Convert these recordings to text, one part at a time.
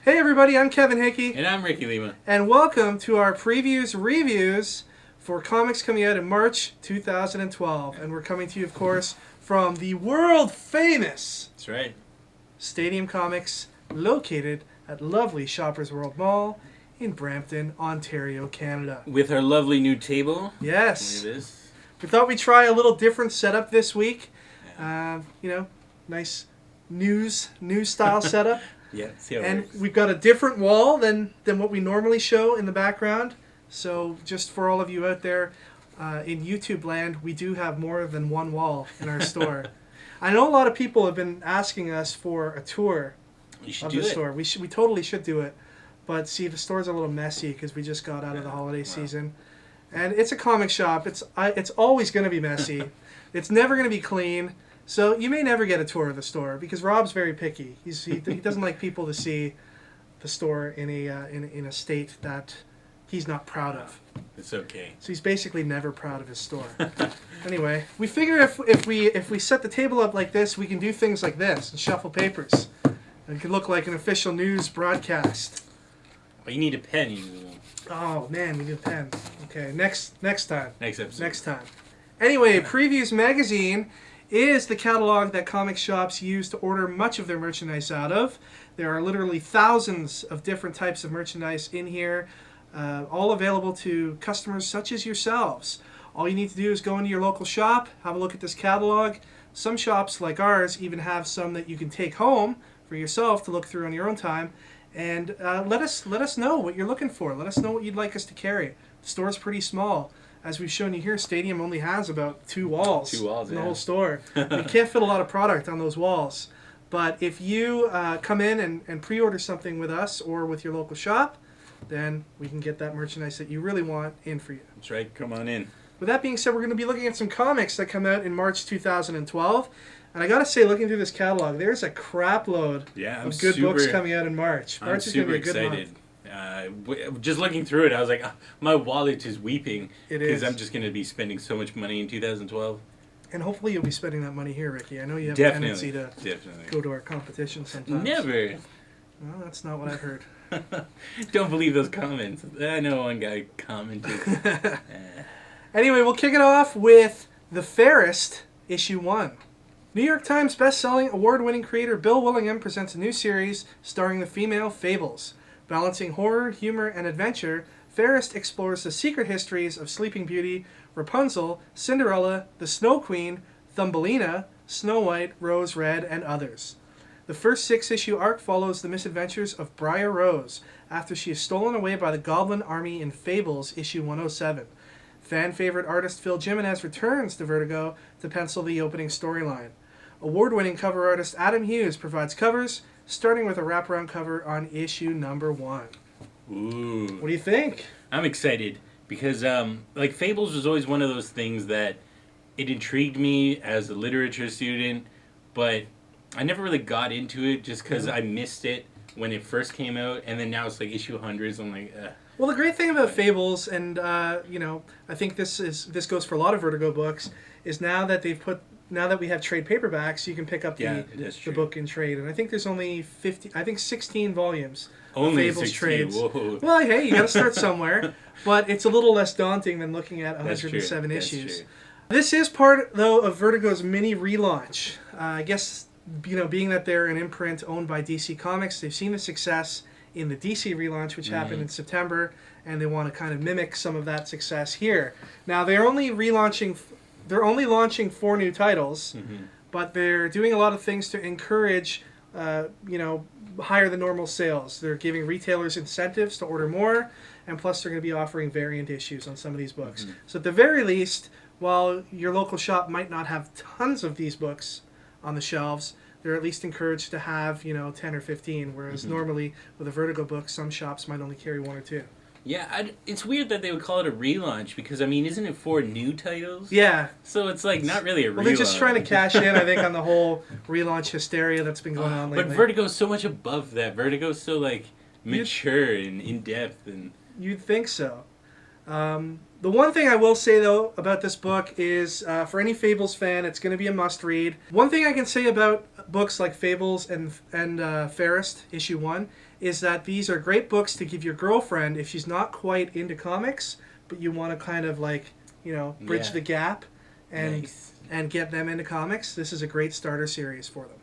Hey everybody, I'm Kevin Hickey. And I'm Ricky Lima. And welcome to our reviews for comics coming out in March 2012. And we're coming to you, of course, from the world famous That's right. Stadium Comics, located at lovely Shoppers World Mall in Brampton, Ontario, Canada. With our lovely new table. Yes. Look at this. We thought we'd try a little different setup this week. Yeah. Nice news style setup. Yeah, see how it And works. we've got a different wall than what we normally show in the background. So just for all of you out there in YouTube land, we do have more than one wall in our store. I know a lot of people have been asking us for a tour of the store. We totally should do it. But see, the store's a little messy because we just got out of the holiday season. And it's a comic shop. It's always going to be messy. It's never going to be clean. So you may never get a tour of the store because Rob's very picky. He doesn't like people to see the store in a state that he's not proud of. It's okay. So he's basically never proud of his store. Anyway, we figure if we set the table up like this, we can do things like this and shuffle papers. And it can look like an official news broadcast. But you need a pen. Oh man, we need a pen. Okay, next time. Next episode. Next time. Anyway, Previews Magazine is the catalog that comic shops use to order much of their merchandise out of. There are literally thousands of different types of merchandise in here, all available to customers such as yourselves. All you need to do is go into your local shop, have a look at this catalog. Some shops, like ours, even have some that you can take home for yourself to look through on your own time. And let us know what you're looking for. Let us know what you'd like us to carry. The store's pretty small. As we've shown you here, Stadium only has about two walls in the whole store. You can't fit a lot of product on those walls. But if you come in and pre-order something with us or with your local shop, then we can get that merchandise that you really want in for you. That's right. Come on in. With that being said, we're going to be looking at some comics that come out in March 2012. And I got to say, looking through this catalog, there's a crap load of good books coming out in March. March is going to be a good month. Just looking through it, I was like, my wallet is weeping. It is. Because I'm just going to be spending so much money in 2012. And hopefully you'll be spending that money here, Ricky. I know you have a tendency to go to our competition sometimes. Never. Well, that's not what I've heard. Don't believe those comments. I know one guy commented. Anyway, we'll kick it off with The Fairest, Issue 1. New York Times best-selling, award-winning creator Bill Willingham presents a new series starring the female Fables. Balancing horror, humor, and adventure, Fairest explores the secret histories of Sleeping Beauty, Rapunzel, Cinderella, the Snow Queen, Thumbelina, Snow White, Rose Red, and others. The first 6-issue arc follows the misadventures of Briar Rose after she is stolen away by the Goblin Army in Fables, issue 107. Fan-favorite artist Phil Jimenez returns to Vertigo to pencil the opening storyline. Award-winning cover artist Adam Hughes provides covers, starting with a wraparound cover on issue number 1. Ooh. What do you think? I'm excited because, Fables was always one of those things that it intrigued me as a literature student, but I never really got into it just because I missed it when it first came out, and then now it's like issue hundreds. I'm like, Well, the great thing about Fables, and I think this goes for a lot of Vertigo books, is now that we have trade paperbacks, you can pick up the book in trade, and I think there's only 16 volumes. Only Fables 16. trades. Whoa. Well, hey, you got to start somewhere, but it's a little less daunting than looking at 107 issues. This is part, though, of Vertigo's mini relaunch. I guess being that they're an imprint owned by DC Comics, they've seen the success in the DC relaunch, which happened in September, and they want to kind of mimic some of that success here. Now, they're only launching 4 new titles, but they're doing a lot of things to encourage, higher than normal sales. They're giving retailers incentives to order more, and plus they're going to be offering variant issues on some of these books. So at the very least, while your local shop might not have tons of these books on the shelves, they're at least encouraged to have, 10 or 15, whereas normally with a Vertigo book, some shops might only carry 1 or 2. Yeah, it's weird that they would call it a relaunch because, isn't it 4 new titles? Yeah. So it's like not really a relaunch. Well, they're just trying to cash in, I think, on the whole relaunch hysteria that's been going on lately. But Vertigo's so much above that. Vertigo's so, mature and in-depth. And you'd think so. The one thing I will say, though, about this book is, for any Fables fan, it's going to be a must-read. One thing I can say about books like Fables and Fairest, issue 1, is that these are great books to give your girlfriend if she's not quite into comics, but you want to kind of like, bridge the gap and get them into comics. This is a great starter series for them.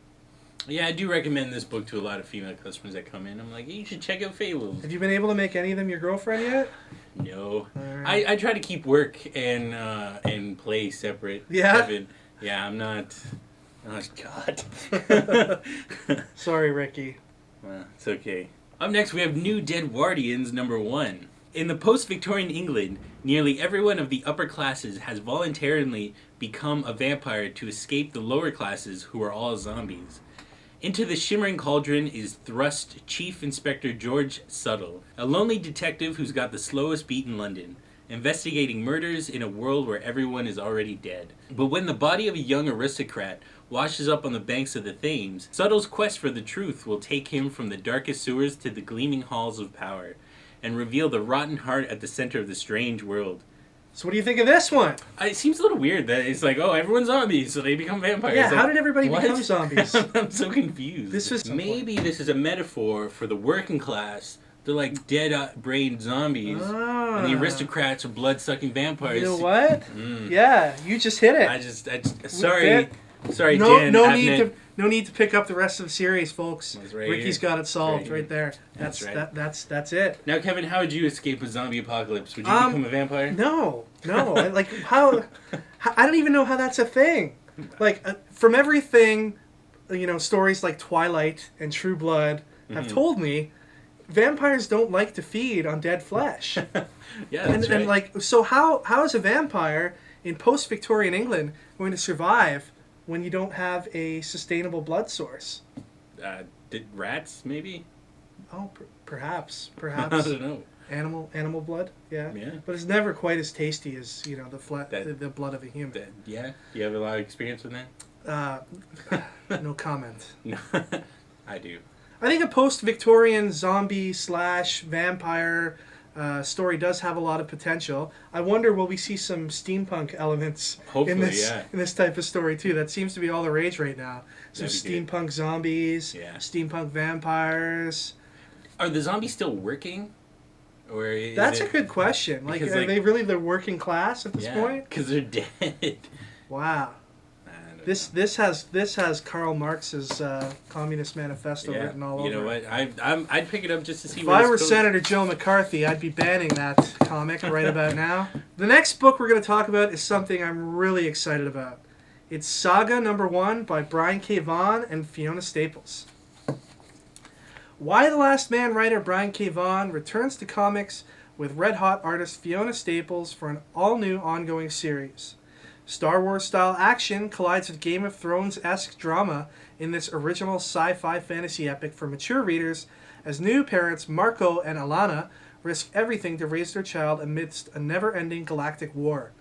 Yeah, I do recommend this book to a lot of female customers that come in. I'm like, hey, you should check out Fables. Have you been able to make any of them your girlfriend yet? No. Right. I try to keep work and play separate. Yeah? Kevin. Yeah, I'm not... Oh, God. Sorry, Ricky. Well, it's okay. Up next, we have Nude Edwardians #1. In the post-Victorian England, nearly everyone of the upper classes has voluntarily become a vampire to escape the lower classes, who are all zombies. Into the shimmering cauldron is thrust Chief Inspector George Suttle, a lonely detective who's got the slowest beat in London, investigating murders in a world where everyone is already dead. But when the body of a young aristocrat washes up on the banks of the Thames, Suttle's quest for the truth will take him from the darkest sewers to the gleaming halls of power, and reveal the rotten heart at the center of the strange world. So what do you think of this one? It seems a little weird that it's like, oh, everyone's zombies, so they become vampires. Yeah, like, how did everybody what? become zombies? I'm so confused. Maybe this is a metaphor for the working class. They're like dead-brained zombies, and the aristocrats are blood-sucking vampires. You know what? Yeah, you just hit it. Sorry, no, Dan. No need to pick up the rest of the series, folks. Right Ricky's got it solved right there. That's right. That's it. Now, Kevin, how would you escape a zombie apocalypse? Would you become a vampire? No. Like how? I don't even know how that's a thing. Like from everything, stories like Twilight and True Blood have told me, vampires don't like to feed on dead flesh. Yeah, that's right. And like, so how is a vampire in post-Victorian England going to survive when you don't have a sustainable blood source? Did rats, maybe? Oh, perhaps. I don't know. Animal blood, yeah. Yeah. But it's never quite as tasty as the blood of a human. Yeah. You have a lot of experience with that? No comment. No, I do. I think a post-Victorian zombie/vampire story does have a lot of potential. I wonder, will we see some steampunk elements in this type of story too? That seems to be all the rage right now. Some steampunk zombies, steampunk vampires. Are the zombies still working? Or that's a good question. Like, are they really the working class at this point? Because they're dead. Wow. This has Karl Marx's Communist Manifesto written all over. You know what? I'd pick it up just to see. If I were Senator Joe McCarthy, I'd be banning that comic right about now. The next book we're going to talk about is something I'm really excited about. It's Saga #1 by Brian K. Vaughan and Fiona Staples. Y the Last Man writer Brian K. Vaughan returns to comics with red-hot artist Fiona Staples for an all-new ongoing series. Star Wars-style action collides with Game of Thrones-esque drama in this original sci-fi fantasy epic for mature readers as new parents Marco and Alana risk everything to raise their child amidst a never-ending galactic war.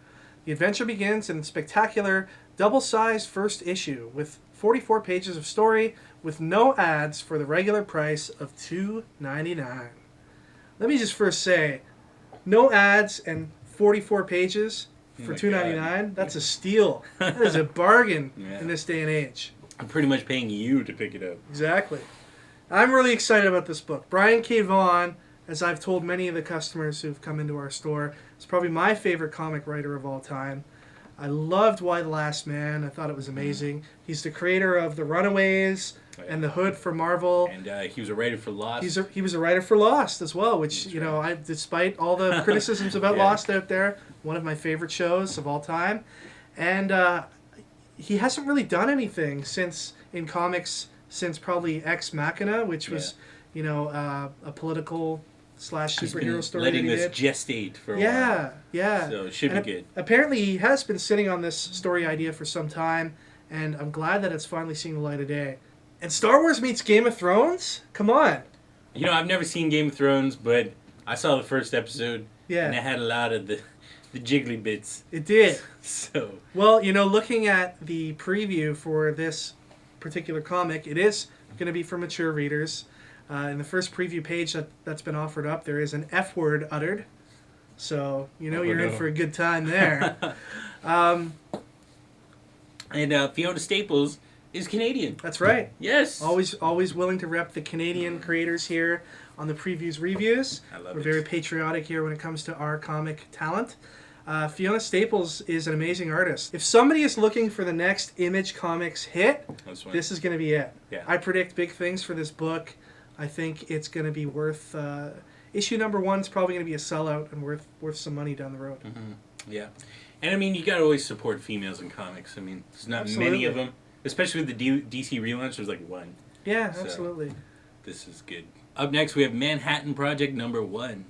The adventure begins in a spectacular, double-sized first issue with 44 pages of story with no ads for the regular price of $2.99. Let me just first say, no ads and 44 pages for $2.99, that's a steal. That is a bargain in this day and age. I'm pretty much paying you to pick it up. Exactly. I'm really excited about this book. Brian K. Vaughan, as I've told many of the customers who've come into our store, is probably my favorite comic writer of all time. I loved Y the Last Man. I thought it was amazing. He's the creator of The Runaways and The Hood for Marvel. And he was a writer for Lost. He was a writer for Lost as well, which, despite all the criticisms about Lost out there, one of my favorite shows of all time. And he hasn't really done anything in comics since probably Ex Machina, which was, a political / superhero story. Letting this gestate for a while. Yeah. So it should be good. Apparently he has been sitting on this story idea for some time, and I'm glad that it's finally seeing the light of day. And Star Wars meets Game of Thrones? Come on. I've never seen Game of Thrones, but I saw the first episode, and it had a lot of the jiggly bits. It did. So. Well, looking at the preview for this particular comic, it is going to be for mature readers. In the first preview page that's been offered up, there is an F word uttered. So, you're in for a good time there. And Fiona Staples is Canadian. That's right. Yes. Always willing to rep the Canadian creators here on the previews reviews. I love it. We're very patriotic here when it comes to our comic talent. Fiona Staples is an amazing artist. If somebody is looking for the next Image Comics hit, this is going to be it. Yeah. I predict big things for this book. I think it's going to be worth... issue number 1 is probably going to be a sellout and worth some money down the road. Mm-hmm. Yeah. And I mean, you got to always support females in comics. I mean, there's not many of them. Especially with the DC relaunch, there's like 1. Yeah, so, absolutely. This is good. Up next, we have Manhattan Project number 1.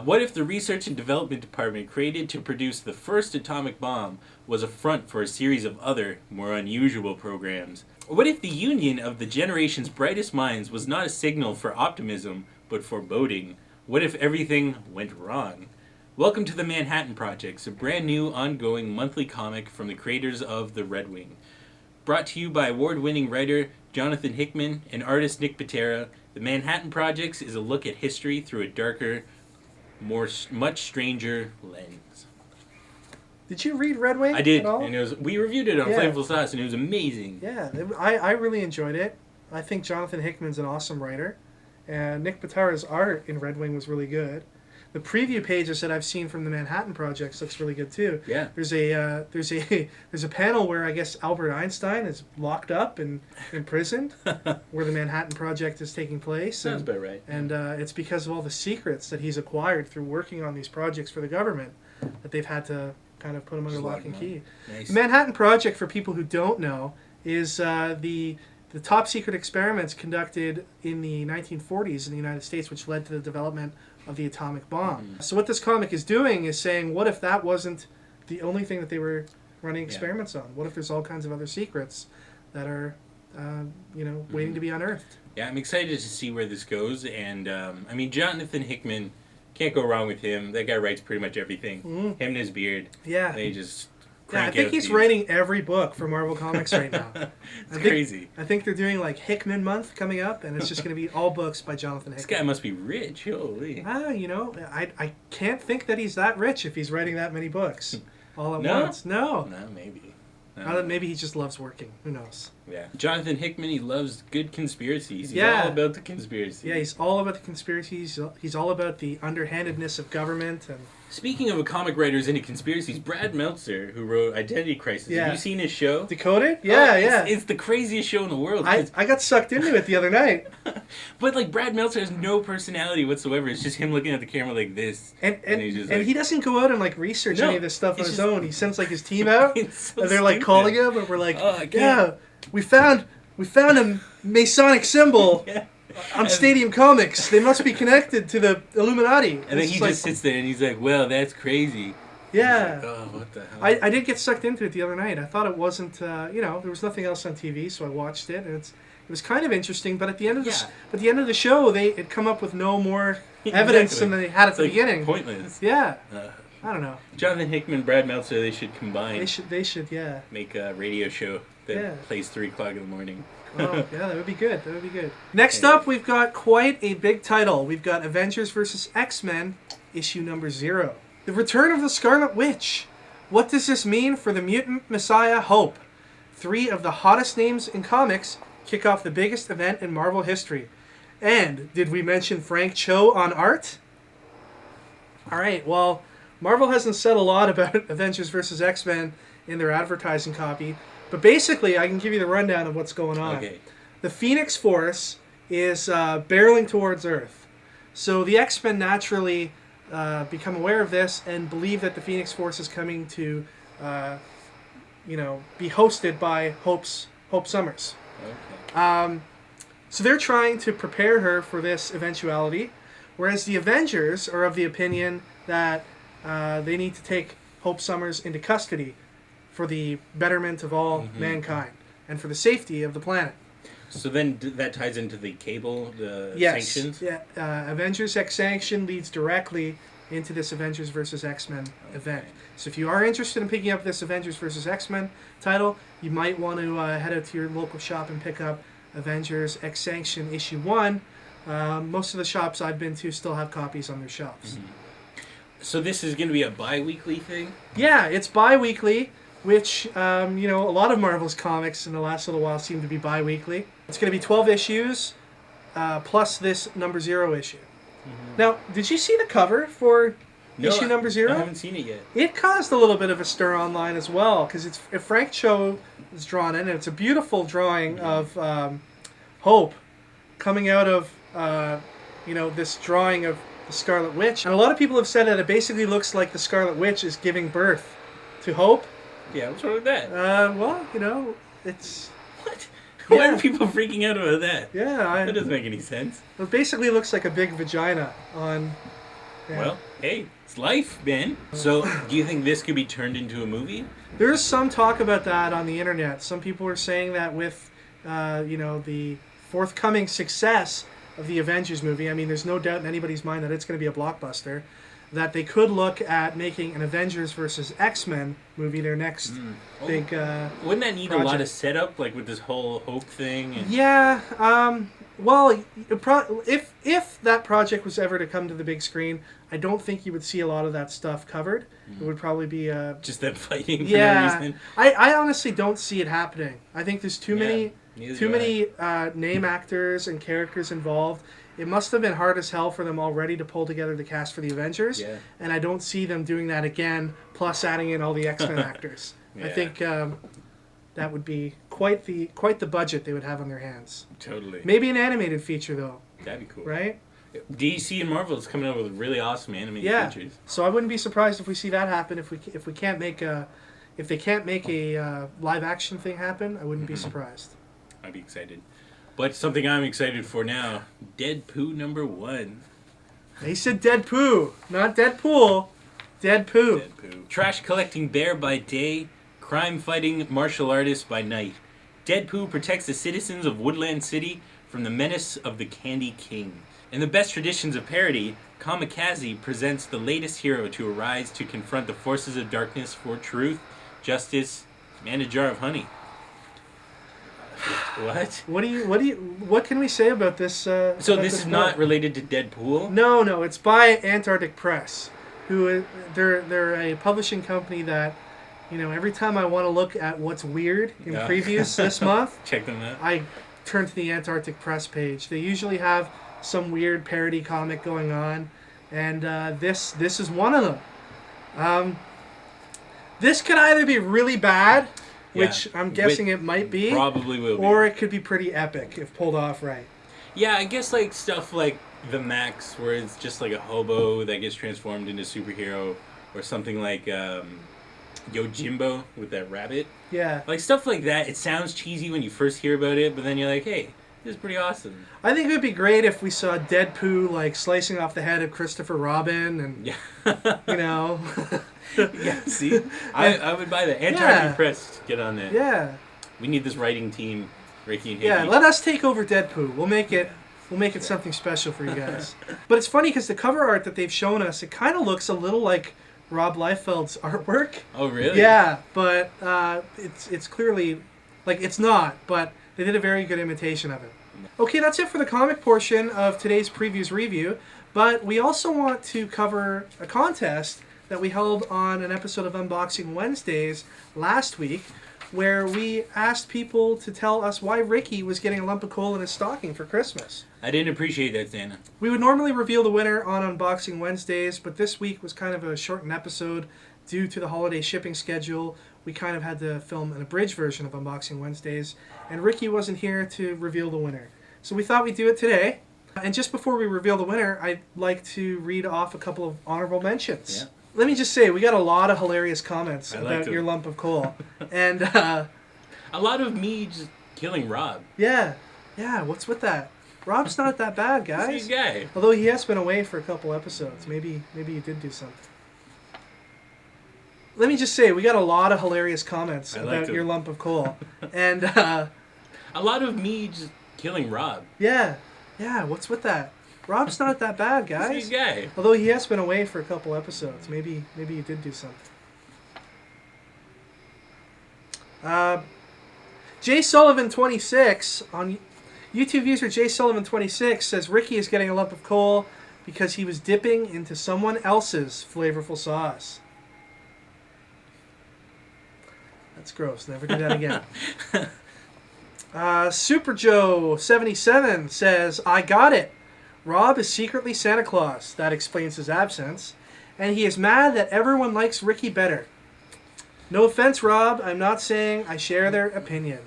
What if the Research and Development Department created to produce the first atomic bomb was a front for a series of other, more unusual programs? What if the union of the generation's brightest minds was not a signal for optimism, but foreboding? What if everything went wrong? Welcome to the Manhattan Project, a brand new, ongoing monthly comic from the creators of The Red Wing. Brought to you by award-winning writer Jonathan Hickman and artist Nick Pitera, The Manhattan Project is a look at history through a darker, much stranger lens. Did you read Red Wing? I did, at all? and we reviewed it on Flavorful Sauce, and it was amazing. Yeah, I really enjoyed it. I think Jonathan Hickman's an awesome writer, and Nick Pitera's art in Red Wing was really good. The preview pages that I've seen from the Manhattan Project looks really good too. Yeah. There's a panel where I guess Albert Einstein is locked up and imprisoned, where the Manhattan Project is taking place. Sounds about right. And it's because of all the secrets that he's acquired through working on these projects for the government that they've had to kind of put him under lock and key. Nice. The Manhattan Project, for people who don't know, is the top secret experiments conducted in the 1940s in the United States, which led to the development of the atomic bomb. So what this comic is doing is saying, what if that wasn't the only thing that they were running experiments on? What if there's all kinds of other secrets that are, waiting to be unearthed? Yeah, I'm excited to see where this goes. And, I mean, Jonathan Hickman, can't go wrong with him. That guy writes pretty much everything. Him and his beard. Yeah. They just... I think he's writing every book for Marvel Comics right now. It's crazy. I think they're doing like Hickman month coming up, and it's just going to be all books by Jonathan Hickman. This guy must be rich. Holy. I can't think that he's that rich if he's writing that many books all at once. No, maybe. Maybe he just loves working. Who knows? Yeah. Jonathan Hickman, he loves good conspiracies. He's all about the conspiracy. Yeah, he's all about the conspiracies. He's all about the underhandedness of government. And speaking of comic writers into conspiracies, Brad Meltzer, who wrote Identity Crisis, have you seen his show? Decoded? Yeah. It's the craziest show in the world. I got sucked into it the other night. But like Brad Meltzer has no personality whatsoever. It's just him looking at the camera like this. And he doesn't go out and like research any of this stuff on his own. He sends like his team out, so and they're like calling him, and we're like, we found a Masonic symbol. On Stadium Comics. They must be connected to the Illuminati. And then he just sits there and he's like, well, that's crazy. Yeah. Like, oh, what the hell? I did get sucked into it the other night. I thought it wasn't, there was nothing else on TV, so I watched it, and it was kind of interesting, but at the end of the show, they had come up with no more evidence than they had at the beginning. Pointless. Yeah. I don't know. Jonathan Hickman, Brad Meltzer, they should combine. They should, yeah. Make a radio show that plays 3 o'clock in the morning. Oh, yeah, that would be good. Next up, we've got quite a big title. We've got Avengers vs. X-Men, issue number 0. The Return of the Scarlet Witch. What does this mean for the mutant messiah Hope? 3 of the hottest names in comics kick off the biggest event in Marvel history. And did we mention Frank Cho on art? All right, well, Marvel hasn't said a lot about Avengers vs. X-Men in their advertising copy. But basically, I can give you the rundown of what's going on. Okay. The Phoenix Force is barreling towards Earth. So the X-Men naturally become aware of this and believe that the Phoenix Force is coming to, be hosted by Hope Summers. Okay. So they're trying to prepare her for this eventuality, whereas the Avengers are of the opinion that they need to take Hope Summers into custody for the betterment of all mankind and for the safety of the planet. So then that ties into the Cable, sanctions? Yeah. Avengers X Sanction leads directly into this Avengers vs. X-Men event. So if you are interested in picking up this Avengers vs. X-Men title, you might want to head out to your local shop and pick up Avengers X Sanction issue 1. Most of the shops I've been to still have copies on their shelves. So this is going to be a bi-weekly thing? Yeah, it's bi-weekly. which, a lot of Marvel's comics in the last little while seem to be bi-weekly. It's going to be 12 issues, plus this number 0 issue. Mm-hmm. Now, did you see the cover for issue number 0? I haven't seen it yet. It caused a little bit of a stir online as well, because it's Frank Cho is drawn in, and it's a beautiful drawing of Hope coming out of, this drawing of the Scarlet Witch. And a lot of people have said that it basically looks like the Scarlet Witch is giving birth to Hope. Yeah, what's wrong with that? It's... What? Why are people freaking out about that? Yeah. That doesn't make any sense. It basically looks like a big vagina on... Yeah. Well, hey, it's life, Ben. So, do you think this could be turned into a movie? There's some talk about that on the internet. Some people are saying that with, the forthcoming success of the Avengers movie, I mean, there's no doubt in anybody's mind that it's going to be a blockbuster, that they could look at making an Avengers versus X-Men movie their next big wouldn't that need project. A lot of setup, like with this whole Hope thing? And... Yeah, well, if that project was ever to come to the big screen, I don't think you would see a lot of that stuff covered. It would probably be just them fighting for no reason. I honestly don't see it happening. I think there's too many name actors and characters involved. It must have been hard as hell for them already to pull together the cast for the Avengers, and I don't see them doing that again, plus adding in all the X-Men actors. I think that would be quite the budget they would have on their hands. Totally. Maybe an animated feature, though. That'd be cool. Right? DC and Marvel is coming out with really awesome animated features. So I wouldn't be surprised if we see that happen. If they can't make a live action thing happen, I wouldn't be surprised. I'd be excited. But something I'm excited for now, Deadpool number 1. They said Deadpool, not Deadpool. Deadpool. Trash collecting bear by day, crime fighting martial artist by night. Deadpool protects the citizens of Woodland City from the menace of the Candy King. In the best traditions of parody, Kamikaze presents the latest hero to arise to confront the forces of darkness for truth, justice, and a jar of honey. What? What can we say about this? So this is not related to Deadpool? No, it's by Antarctic Press, who they're a publishing company that, every time I want to look at what's weird in previews this month, check them out. I turn to the Antarctic Press page. They usually have some weird parody comic going on, and this is one of them. This could either be really bad, which I'm guessing it might be. Probably will be. Or it could be pretty epic if pulled off right. Yeah, I guess like stuff like the Max, where it's just like a hobo that gets transformed into a superhero, or something like Yojimbo with that rabbit. Yeah. Like stuff like that. It sounds cheesy when you first hear about it, but then you're like, hey, this is pretty awesome. I think it would be great if we saw Deadpool like slicing off the head of Christopher Robin and Yeah, see? I would buy that. Antarctic Press, get on that. Yeah. We need this writing team, Ricky and Hickey. Yeah, let us take over Deadpool. We'll make it something special for you guys. But it's funny because the cover art that they've shown us, it kind of looks a little like Rob Liefeld's artwork. Oh, really? Yeah, but it's clearly, like, it's not, but they did a very good imitation of it. Okay, that's it for the comic portion of today's previews review, but we also want to cover a contest that we held on an episode of Unboxing Wednesdays last week, where we asked people to tell us why Ricky was getting a lump of coal in his stocking for Christmas. I didn't appreciate that, Santa. We would normally reveal the winner on Unboxing Wednesdays, but this week was kind of a shortened episode due to the holiday shipping schedule. We kind of had to film an abridged version of Unboxing Wednesdays, and Ricky wasn't here to reveal the winner. So we thought we'd do it today. And just before we reveal the winner, I'd like to read off a couple of honorable mentions. Yeah. Let me just say, we got a lot of hilarious comments about your lump of coal. And a lot of me just killing Rob. Yeah, what's with that? Rob's not that bad, guys. He's a good guy. Although he has been away for a couple episodes. Maybe you did do something. Let me just say, we got a lot of hilarious comments about your lump of coal. And a lot of me just killing Rob. Yeah, what's with that? Rob's not that bad, guys. He's a good guy. Although he has been away for a couple episodes. Maybe you did do something. Jay Sullivan 26 on YouTube user Jay Sullivan 26 says Ricky is getting a lump of coal because he was dipping into someone else's flavorful sauce. That's gross. Never do that again. Super Joe 77 says, I got it. Rob is secretly Santa Claus. That explains his absence. And he is mad that everyone likes Ricky better. No offense, Rob. I'm not saying I share their opinion.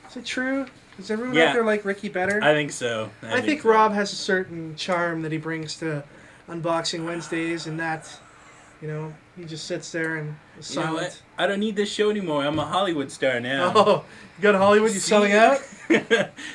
Is it true? Does everyone out there like Ricky better? I think so. I think so. Rob has a certain charm that he brings to Unboxing Wednesdays, and that, he just sits there and is silent. You know what? I don't need this show anymore. I'm a Hollywood star now. Oh, you go to Hollywood? You selling out?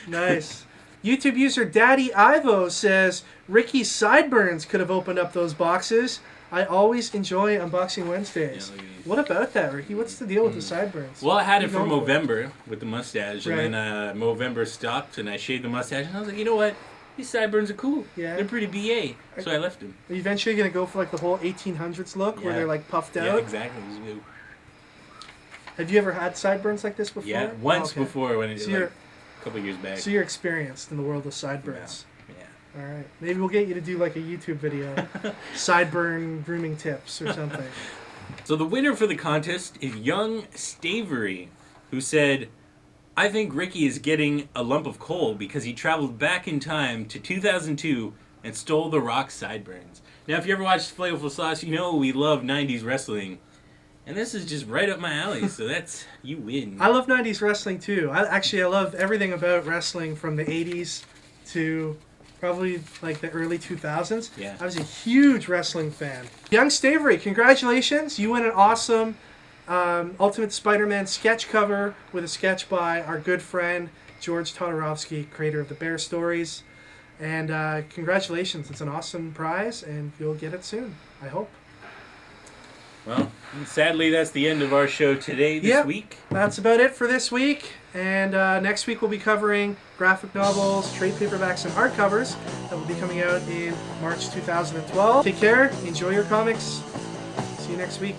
Nice. YouTube user Daddy Ivo says, Ricky's sideburns could have opened up those boxes. I always enjoy Unboxing Wednesdays. Yeah, what about that, Ricky? What's the deal with the sideburns? Well, I had it for Movember with the mustache, right. and then Movember stopped, and I shaved the mustache, and I was like, you know what? These sideburns are cool. Yeah. They're pretty BA. So I left them. Are you eventually going to go for like the whole 1800s look where they're like puffed out? Yeah, exactly. Have you ever had sideburns like this before? Yeah, once before when it was a couple years back. So you're experienced in the world of sideburns. Yeah. All right. Maybe we'll get you to do like a YouTube video. Sideburn grooming tips or something. So the winner for the contest is Young Stavery, who said, I think Ricky is getting a lump of coal because he traveled back in time to 2002 and stole The Rock's sideburns. Now, if you ever watched Flavorful Sauce, you know we love 90s wrestling. And this is just right up my alley, so that's, you win. I love 90s wrestling too. I love everything about wrestling from the 80s to probably like the early 2000s. Yeah. I was a huge wrestling fan. Young Stavery, congratulations. You win an awesome Ultimate Spider-Man sketch cover with a sketch by our good friend George Todorovsky, creator of the Bear Stories. And congratulations. It's an awesome prize, and you'll get it soon, I hope. Well, sadly, that's the end of our show today, this week. That's about it for this week. And next week we'll be covering graphic novels, trade paperbacks, and hardcovers that will be coming out in March 2012. Take care. Enjoy your comics. See you next week.